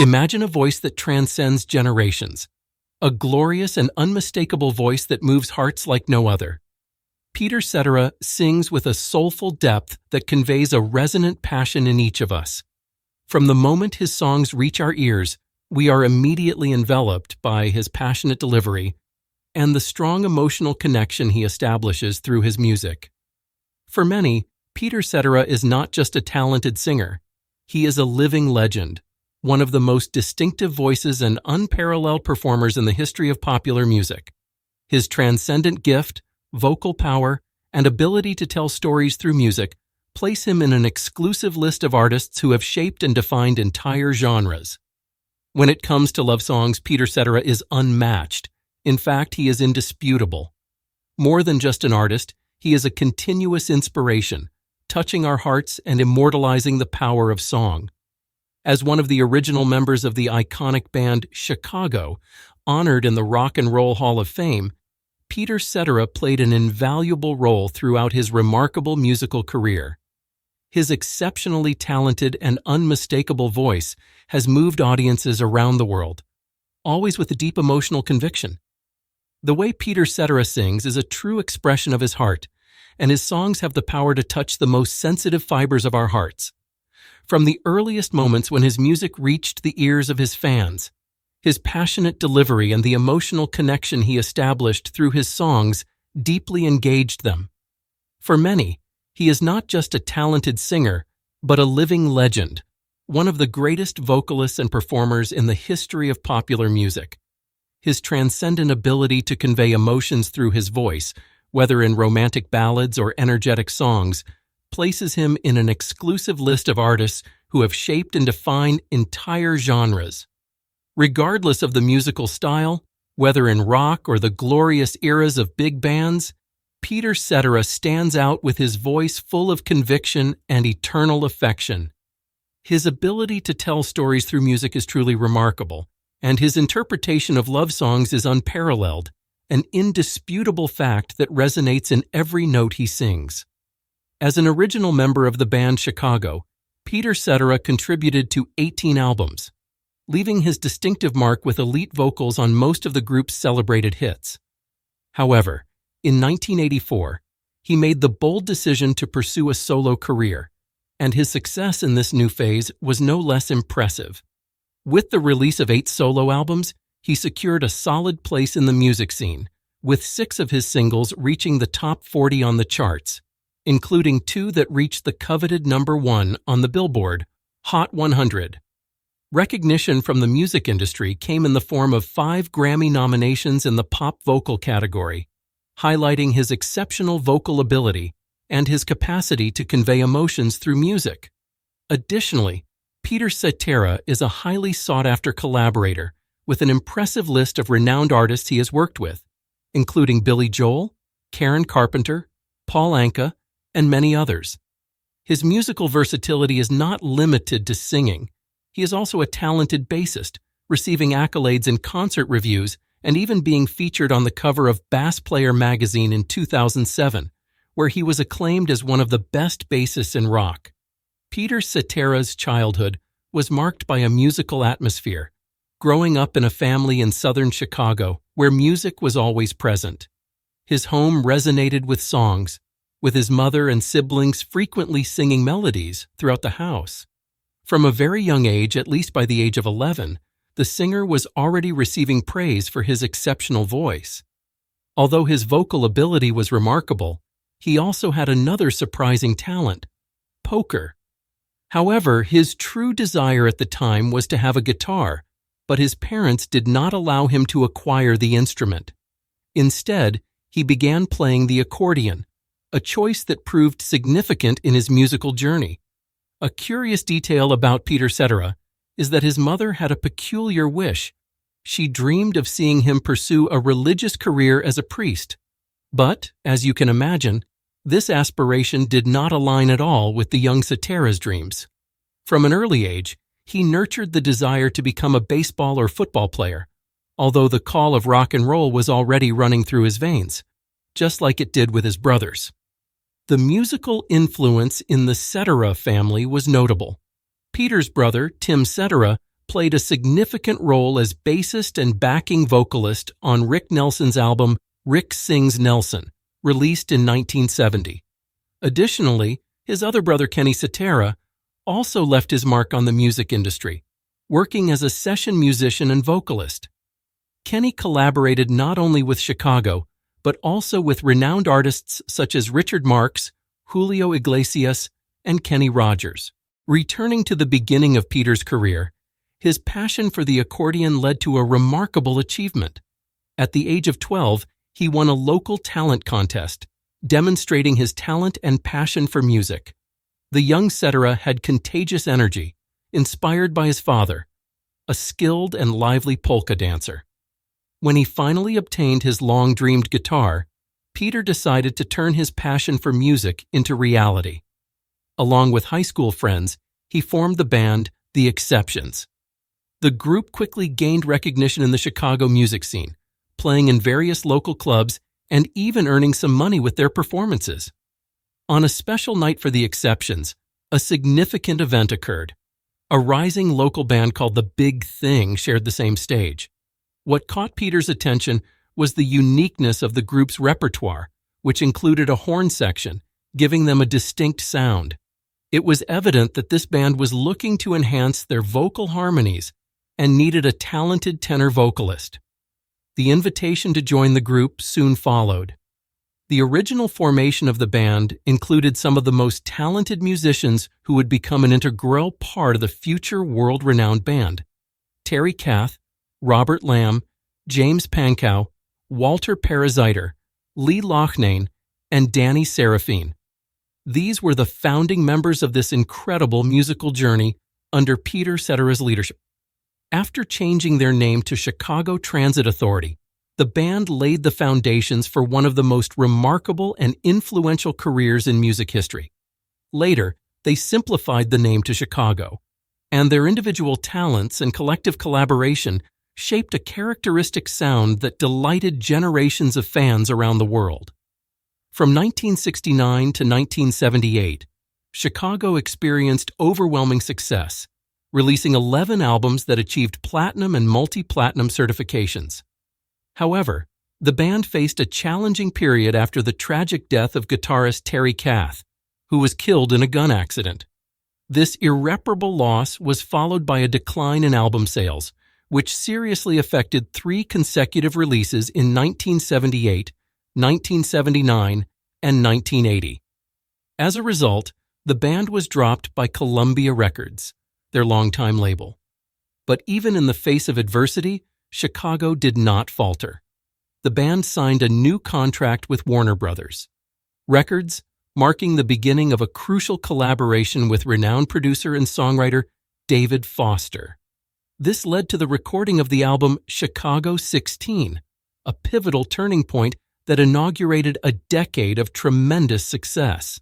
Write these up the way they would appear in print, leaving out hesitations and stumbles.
Imagine a voice that transcends generations, a glorious and unmistakable voice that moves hearts like no other. Peter Cetera sings with a soulful depth that conveys a resonant passion in each of us. From the moment his songs reach our ears, we are immediately enveloped by his passionate delivery and the strong emotional connection he establishes through his music. For many, Peter Cetera is not just a talented singer. He is a living legend, one of the most distinctive voices and unparalleled performers in the history of popular music. His transcendent gift, vocal power, and ability to tell stories through music place him in an exclusive list of artists who have shaped and defined entire genres. When it comes to love songs, Peter Cetera is unmatched. In fact, he is indisputable. More than just an artist, he is a continuous inspiration, touching our hearts and immortalizing the power of song. As one of the original members of the iconic band Chicago, honored in the Rock and Roll Hall of Fame, Peter Cetera played an invaluable role throughout his remarkable musical career. His exceptionally talented and unmistakable voice has moved audiences around the world, always with a deep emotional conviction. The way Peter Cetera sings is a true expression of his heart, and his songs have the power to touch the most sensitive fibers of our hearts. From the earliest moments when his music reached the ears of his fans, his passionate delivery and the emotional connection he established through his songs deeply engaged them. For many, he is not just a talented singer, but a living legend, one of the greatest vocalists and performers in the history of popular music. His transcendent ability to convey emotions through his voice, whether in romantic ballads or energetic songs, places him in an exclusive list of artists who have shaped and defined entire genres. Regardless of the musical style, whether in rock or the glorious eras of big bands, Peter Cetera stands out with his voice full of conviction and eternal affection. His ability to tell stories through music is truly remarkable, and his interpretation of love songs is unparalleled, an indisputable fact that resonates in every note he sings. As an original member of the band Chicago, Peter Cetera contributed to 18 albums, leaving his distinctive mark with elite vocals on most of the group's celebrated hits. However, in 1984, he made the bold decision to pursue a solo career, and his success in this new phase was no less impressive. With the release of 8 solo albums, he secured a solid place in the music scene, with 6 of his singles reaching the top 40 on the charts, including 2 that reached the coveted number 1 on the Billboard Hot 100. Recognition from the music industry came in the form of 5 Grammy nominations in the pop vocal category, highlighting his exceptional vocal ability and his capacity to convey emotions through music. Additionally, Peter Cetera is a highly sought-after collaborator with an impressive list of renowned artists he has worked with, including Billy Joel, Karen Carpenter, Paul Anka, and many others. His musical versatility is not limited to singing. He is also a talented bassist, receiving accolades in concert reviews and even being featured on the cover of Bass Player magazine in 2007, where he was acclaimed as one of the best bassists in rock. Peter Cetera's childhood was marked by a musical atmosphere, growing up in a family in southern Chicago where music was always present. His home resonated with songs, with his mother and siblings frequently singing melodies throughout the house. From a very young age, at least by the age of 11, the singer was already receiving praise for his exceptional voice. Although his vocal ability was remarkable, he also had another surprising talent: poker. However, his true desire at the time was to have a guitar, but his parents did not allow him to acquire the instrument. Instead, he began playing the accordion, a choice that proved significant in his musical journey. A curious detail about Peter Cetera is that his mother had a peculiar wish. She dreamed of seeing him pursue a religious career as a priest. But, as you can imagine, this aspiration did not align at all with the young Cetera's dreams. From an early age, he nurtured the desire to become a baseball or football player, although the call of rock and roll was already running through his veins, just like it did with his brothers. The musical influence in the Cetera family was notable. Peter's brother, Tim Cetera, played a significant role as bassist and backing vocalist on Rick Nelson's album Rick Sings Nelson, released in 1970. Additionally, his other brother Kenny Cetera also left his mark on the music industry, working as a session musician and vocalist. Kenny collaborated not only with Chicago, but also with renowned artists such as Richard Marx, Julio Iglesias, and Kenny Rogers. Returning to the beginning of Peter's career, his passion for the accordion led to a remarkable achievement. At the age of 12, he won a local talent contest, demonstrating his talent and passion for music. The young Cetera had contagious energy, inspired by his father, a skilled and lively polka dancer. When he finally obtained his long-dreamed guitar, Peter decided to turn his passion for music into reality. Along with high school friends, he formed the band The Exceptions. The group quickly gained recognition in the Chicago music scene, playing in various local clubs and even earning some money with their performances. On a special night for The Exceptions, a significant event occurred. A rising local band called The Big Thing shared the same stage. What caught Peter's attention was the uniqueness of the group's repertoire, which included a horn section, giving them a distinct sound. It was evident that this band was looking to enhance their vocal harmonies and needed a talented tenor vocalist. The invitation to join the group soon followed. The original formation of the band included some of the most talented musicians who would become an integral part of the future world-renowned band: Terry Kath, Robert Lamb, James Pankow, Walter Paraziter, Lee Loughnane, and Danny Seraphine. These were the founding members of this incredible musical journey under Peter Cetera's leadership. After changing their name to Chicago Transit Authority, the band laid the foundations for one of the most remarkable and influential careers in music history. Later, they simplified the name to Chicago, and their individual talents and collective collaboration shaped a characteristic sound that delighted generations of fans around the world. From 1969 to 1978, Chicago experienced overwhelming success, releasing 11 albums that achieved platinum and multi-platinum certifications. However, the band faced a challenging period after the tragic death of guitarist Terry Kath, who was killed in a gun accident. This irreparable loss was followed by a decline in album sales, which seriously affected 3 consecutive releases in 1978, 1979, and 1980. As a result, the band was dropped by Columbia Records, their longtime label. But even in the face of adversity, Chicago did not falter. The band signed a new contract with Warner Brothers Records, marking the beginning of a crucial collaboration with renowned producer and songwriter David Foster. This led to the recording of the album Chicago 16, a pivotal turning point that inaugurated a decade of tremendous success.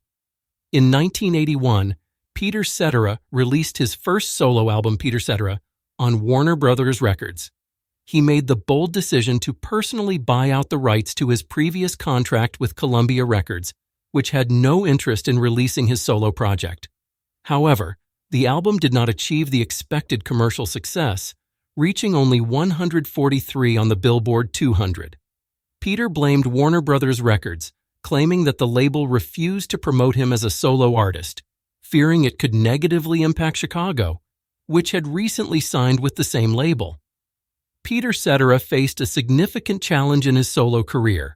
In 1981, Peter Cetera released his first solo album, Peter Cetera, on Warner Brothers Records. He made the bold decision to personally buy out the rights to his previous contract with Columbia Records, which had no interest in releasing his solo project. However, the album did not achieve the expected commercial success, reaching only 143 on the Billboard 200. Peter blamed Warner Brothers Records, claiming that the label refused to promote him as a solo artist, fearing it could negatively impact Chicago, which had recently signed with the same label. Peter Cetera faced a significant challenge in his solo career.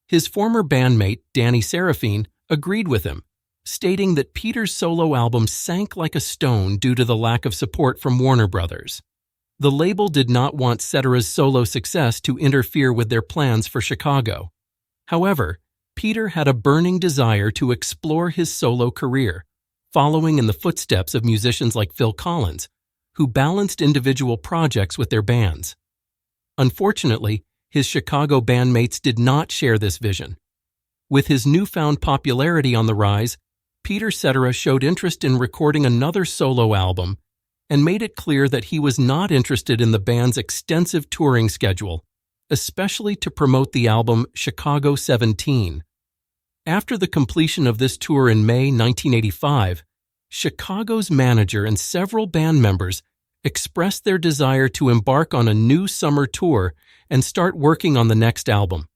His former bandmate, Danny Seraphine, agreed with him, stating that Peter's solo album sank like a stone due to the lack of support from Warner Brothers. The label did not want Cetera's solo success to interfere with their plans for Chicago. However, Peter had a burning desire to explore his solo career, following in the footsteps of musicians like Phil Collins, who balanced individual projects with their bands. Unfortunately, his Chicago bandmates did not share this vision. With his newfound popularity on the rise, Peter Cetera showed interest in recording another solo album and made it clear that he was not interested in the band's extensive touring schedule, especially to promote the album Chicago 17. After the completion of this tour in May 1985, Chicago's manager and several band members expressed their desire to embark on a new summer tour and start working on the next album.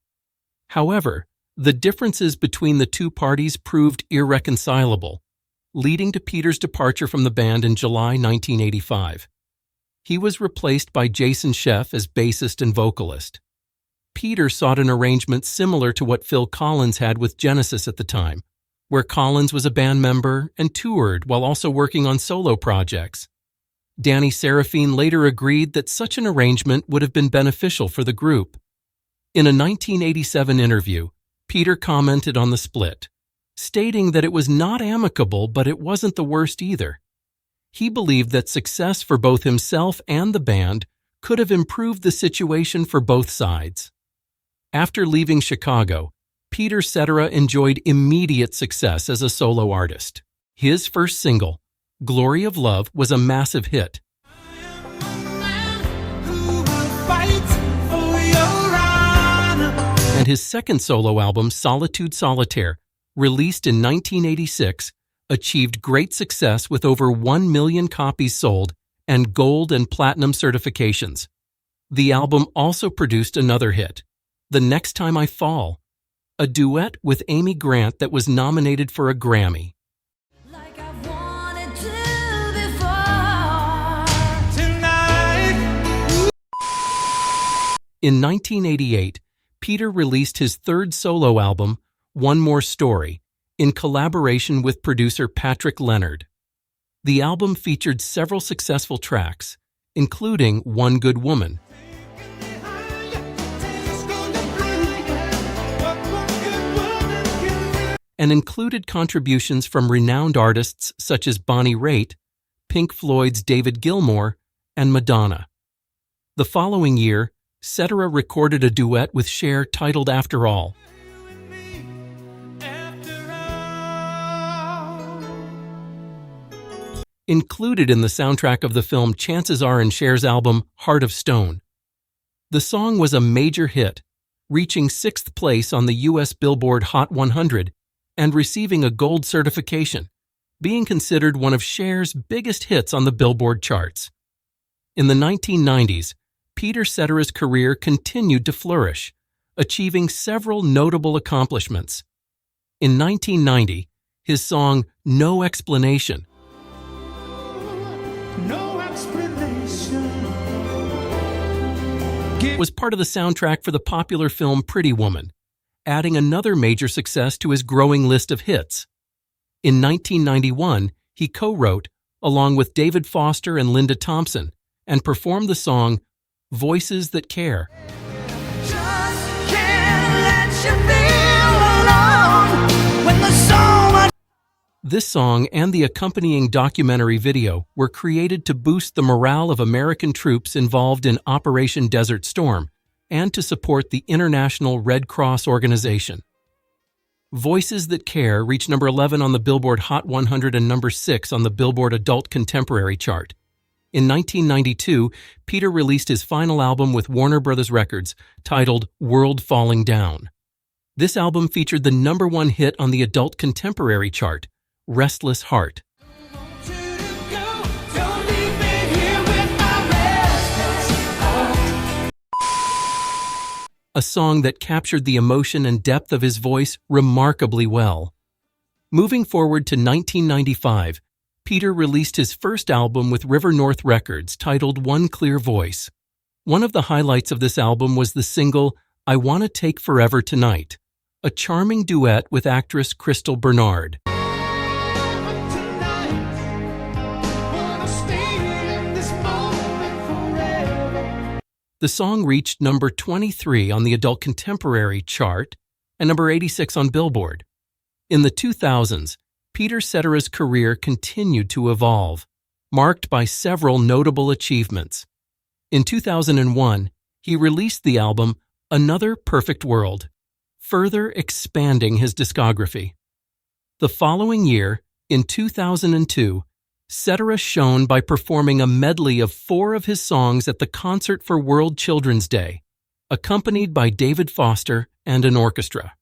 However, the differences between the two parties proved irreconcilable, leading to Peter's departure from the band in July 1985. He was replaced by Jason Scheff as bassist and vocalist. Peter sought an arrangement similar to what Phil Collins had with Genesis at the time, where Collins was a band member and toured while also working on solo projects. Danny Seraphine later agreed that such an arrangement would have been beneficial for the group. In a 1987 interview, Peter commented on the split, stating that it was not amicable, but it wasn't the worst either. He believed that success for both himself and the band could have improved the situation for both sides. After leaving Chicago, Peter Cetera enjoyed immediate success as a solo artist. His first single, Glory of Love, was a massive hit. And his second solo album, Solitude Solitaire, released in 1986, achieved great success with over 1 million copies sold and gold and platinum certifications. The album also produced another hit, The Next Time I Fall, a duet with Amy Grant that was nominated for a Grammy. Like I've wanted to before. In 1988, Peter released his third solo album, One More Story, in collaboration with producer Patrick Leonard. The album featured several successful tracks, including One Good Woman, and included contributions from renowned artists such as Bonnie Raitt, Pink Floyd's David Gilmour, and Madonna. The following year, Cetera recorded a duet with Cher titled After All. Included in the soundtrack of the film Chances Are in Cher's album Heart of Stone. The song was a major hit, reaching 6th place on the U.S. Billboard Hot 100 and receiving a gold certification, being considered one of Cher's biggest hits on the Billboard charts. In the 1990s, Peter Cetera's career continued to flourish, achieving several notable accomplishments. In 1990, his song No Explanation was part of the soundtrack for the popular film Pretty Woman, adding another major success to his growing list of hits. In 1991, he co-wrote, along with David Foster and Linda Thompson, and performed the song Voices That Care. This song and the accompanying documentary video were created to boost the morale of American troops involved in Operation Desert Storm and to support the International Red Cross Organization. Voices That Care reached number 11 on the Billboard Hot 100 and number 6 on the Billboard Adult Contemporary chart. In 1992, Peter released his final album with Warner Bros. Records, titled World Falling Down. This album featured the number 1 hit on the Adult Contemporary chart, Restless Heart. A song that captured the emotion and depth of his voice remarkably well. Moving forward to 1995, Peter released his first album with River North Records titled One Clear Voice. One of the highlights of this album was the single I Wanna Take Forever Tonight, a charming duet with actress Crystal Bernard. The song reached number 23 on the Adult Contemporary chart and number 86 on Billboard. In the 2000s, Peter Cetera's career continued to evolve, marked by several notable achievements. In 2001, he released the album Another Perfect World, further expanding his discography. The following year, in 2002, Cetera shone by performing a medley of 4 of his songs at the Concert for World Children's Day, accompanied by David Foster and an orchestra.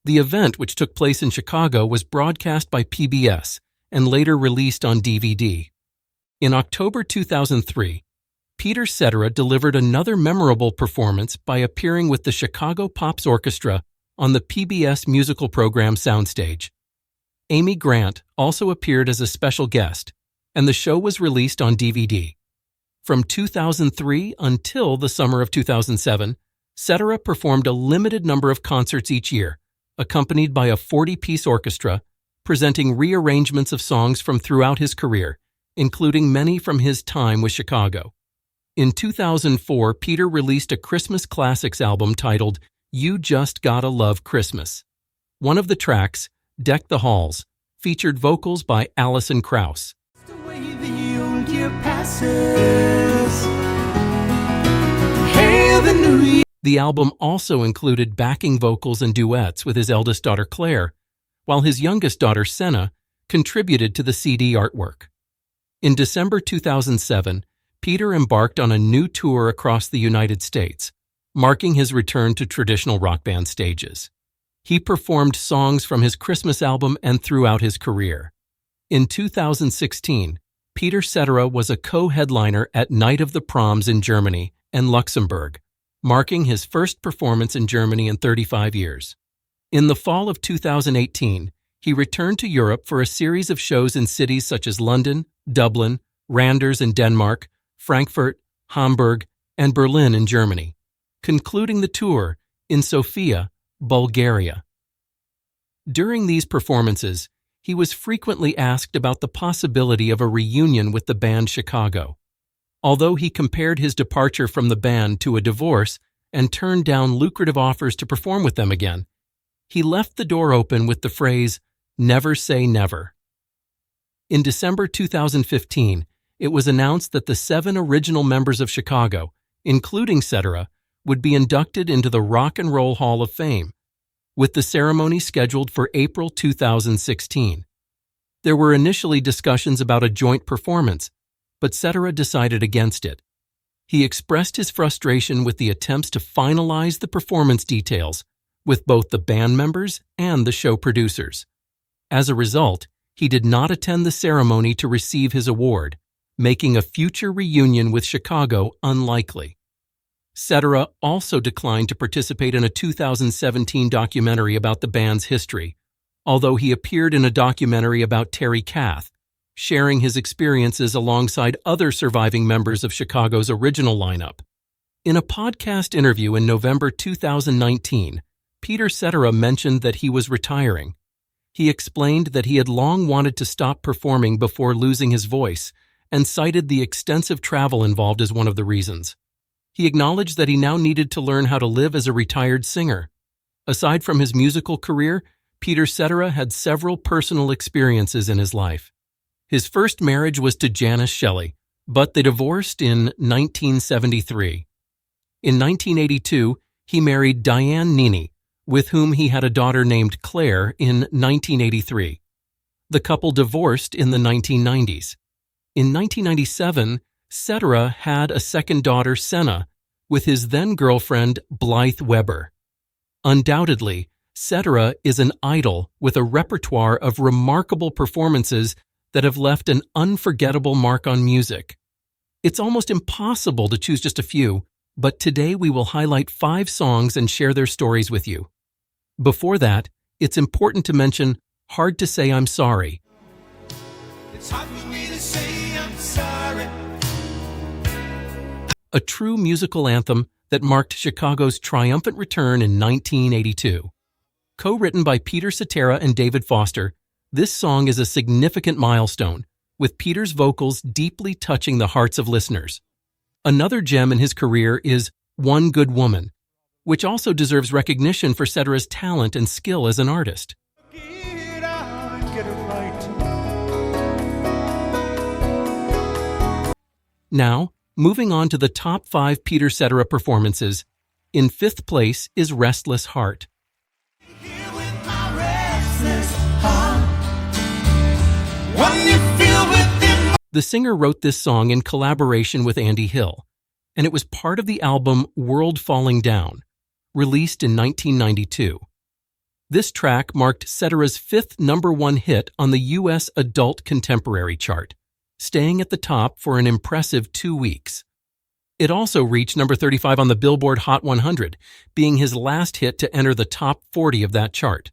The event, which took place in Chicago, was broadcast by PBS and later released on DVD. In October 2003, Peter Cetera delivered another memorable performance by appearing with the Chicago Pops Orchestra on the PBS musical program Soundstage. Amy Grant also appeared as a special guest, and the show was released on DVD. From 2003 until the summer of 2007, Cetera performed a limited number of concerts each year, accompanied by a 40-piece orchestra, presenting rearrangements of songs from throughout his career, including many from his time with Chicago. In 2004, Peter released a Christmas classics album titled You Just Gotta Love Christmas. One of the tracks, Deck the Halls, featured vocals by Alison Krauss. The way the old year passes. Hail the new year. The album also included backing vocals and duets with his eldest daughter Claire, while his youngest daughter Senna contributed to the CD artwork. In December 2007, Peter embarked on a new tour across the United States, marking his return to traditional rock band stages. He performed songs from his Christmas album and throughout his career. In 2016, Peter Cetera was a co-headliner at Night of the Proms in Germany and Luxembourg, marking his first performance in Germany in 35 years. In the fall of 2018, he returned to Europe for a series of shows in cities such as London, Dublin, Randers in Denmark, Frankfurt, Hamburg, and Berlin in Germany, concluding the tour in Sofia, Bulgaria. During these performances, he was frequently asked about the possibility of a reunion with the band Chicago. Although he compared his departure from the band to a divorce and turned down lucrative offers to perform with them again, he left the door open with the phrase, "Never say never." In December 2015, it was announced that the 7 original members of Chicago, including Cetera, would be inducted into the Rock and Roll Hall of Fame, with the ceremony scheduled for April 2016. There were initially discussions about a joint performance, but Cetera decided against it. He expressed his frustration with the attempts to finalize the performance details with both the band members and the show producers. As a result, he did not attend the ceremony to receive his award, making a future reunion with Chicago unlikely. Cetera also declined to participate in a 2017 documentary about the band's history, although he appeared in a documentary about Terry Kath, sharing his experiences alongside other surviving members of Chicago's original lineup. In a podcast interview in November 2019, Peter Cetera mentioned that he was retiring. He explained that he had long wanted to stop performing before losing his voice and cited the extensive travel involved as one of the reasons. He acknowledged that he now needed to learn how to live as a retired singer. Aside from his musical career, Peter Cetera had several personal experiences in his life. His first marriage was to Janice Shelley, but they divorced in 1973. In 1982, he married Diane Nini, with whom he had a daughter named Claire in 1983. The couple divorced in the 1990s. In 1997, Cetera had a second daughter, Senna, with his then-girlfriend Blythe Weber. Undoubtedly, Cetera is an idol with a repertoire of remarkable performances that have left an unforgettable mark on music. It's almost impossible to choose just a few, but today we will highlight 5 songs and share their stories with you. Before that, it's important to mention Hard to Say I'm Sorry. It's hard for me to say I'm sorry. A true musical anthem that marked Chicago's triumphant return in 1982. Co-written by Peter Cetera and David Foster, this song is a significant milestone, with Peter's vocals deeply touching the hearts of listeners. Another gem in his career is One Good Woman, which also deserves recognition for Cetera's talent and skill as an artist. Get out and get it right. Now, moving on to the top 5 Peter Cetera performances, in 5th place is Restless Heart. Here with my restless heart. One you feel within. The singer wrote this song in collaboration with Andy Hill, and it was part of the album World Falling Down, released in 1992. This track marked Cetera's 5th #1 hit on the U.S. Adult Contemporary chart, staying at the top for an impressive 2 weeks. It also reached number 35 on the Billboard Hot 100, being his last hit to enter the top 40 of that chart.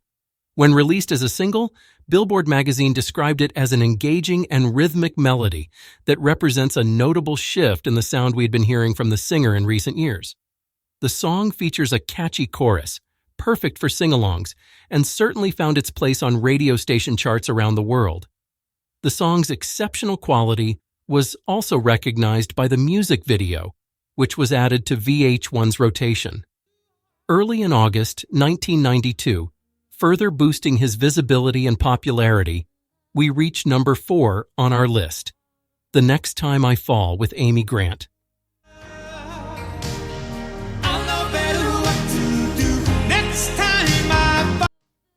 When released as a single, Billboard magazine described it as an engaging and rhythmic melody that represents a notable shift in the sound we'd been hearing from the singer in recent years. The song features a catchy chorus, perfect for sing-alongs, and certainly found its place on radio station charts around the world. The song's exceptional quality was also recognized by the music video, which was added to VH1's rotation. Early in August 1992, further boosting his visibility and popularity, we reached number 4 on our list, The Next Time I Fall with Amy Grant.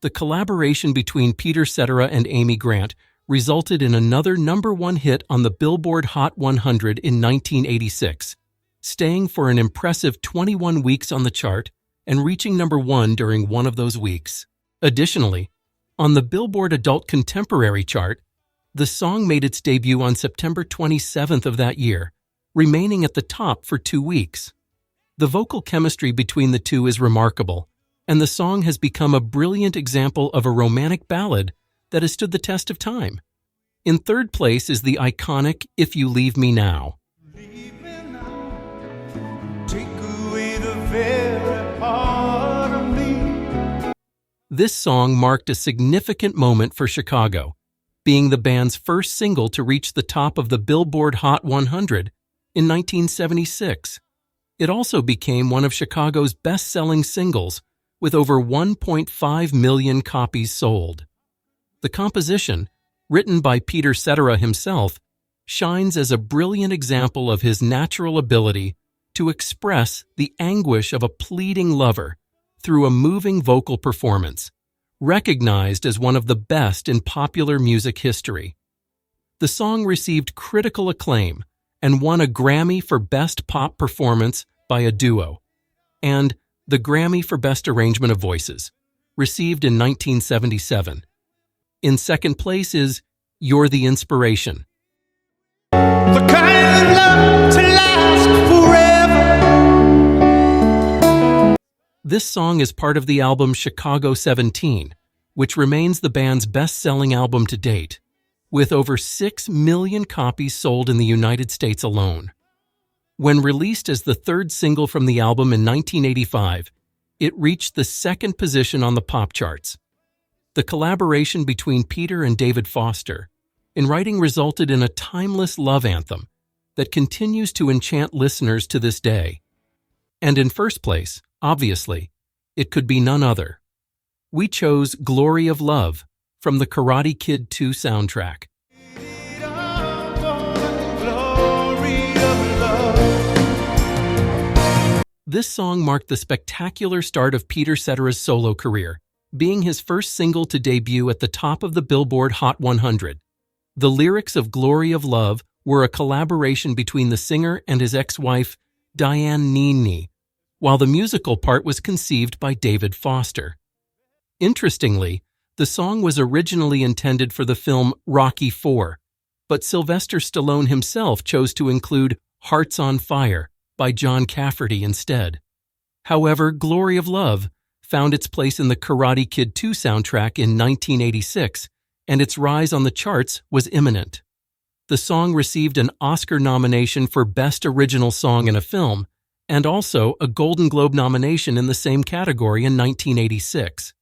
The collaboration between Peter Cetera and Amy Grant resulted in another number 1 hit on the Billboard Hot 100 in 1986, staying for an impressive 21 weeks on the chart and reaching number 1 during one of those weeks. Additionally, on the Billboard Adult Contemporary chart, the song made its debut on September 27th of that year, remaining at the top for 2 weeks. The vocal chemistry between the two is remarkable, and the song has become a brilliant example of a romantic ballad that has stood the test of time. In third place is the iconic If You Leave Me Now. Take away the very part of me. This song marked a significant moment for Chicago, being the band's first single to reach the top of the Billboard Hot 100 in 1976. It also became one of Chicago's best-selling singles, with over 1.5 million copies sold. The composition, written by Peter Cetera himself, shines as a brilliant example of his natural ability to express the anguish of a pleading lover through a moving vocal performance, recognized as one of the best in popular music history. The song received critical acclaim and won a Grammy for Best Pop Performance by a Duo, and the Grammy for Best Arrangement of Voices, received in 1977. In second place is You're the Inspiration. The kind of love to last forever. This song is part of the album Chicago 17, which remains the band's best-selling album to date, with over 6 million copies sold in the United States alone. When released as the third single from the album in 1985, it reached the second position on the pop charts. The collaboration between Peter and David Foster in writing resulted in a timeless love anthem that continues to enchant listeners to this day. And in first place, obviously, it could be none other. We chose Glory of Love from the Karate Kid 2 soundtrack. This song marked the spectacular start of Peter Cetera's solo career, being his first single to debut at the top of the Billboard Hot 100. The lyrics of Glory of Love were a collaboration between the singer and his ex-wife, Diane Nini, while the musical part was conceived by David Foster. Interestingly, the song was originally intended for the film Rocky IV, but Sylvester Stallone himself chose to include Hearts on Fire by John Cafferty instead. However, Glory of Love found its place in the Karate Kid 2 soundtrack in 1986, and its rise on the charts was imminent. The song received an Oscar nomination for Best Original Song in a Film, and also a Golden Globe nomination in the same category in 1986.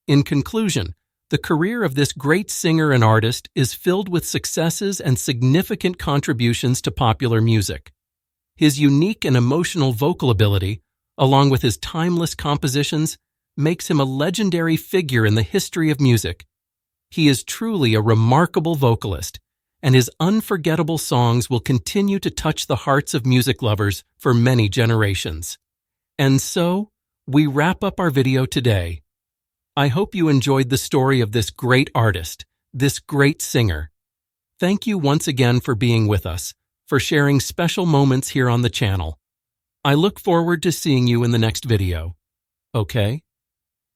In conclusion, the career of this great singer and artist is filled with successes and significant contributions to popular music. His unique and emotional vocal ability, along with his timeless compositions, makes him a legendary figure in the history of music. He is truly a remarkable vocalist, and his unforgettable songs will continue to touch the hearts of music lovers for many generations. And so, we wrap up our video today. I hope you enjoyed the story of this great artist, this great singer. Thank you once again for being with us, for sharing special moments here on the channel. I look forward to seeing you in the next video. Okay?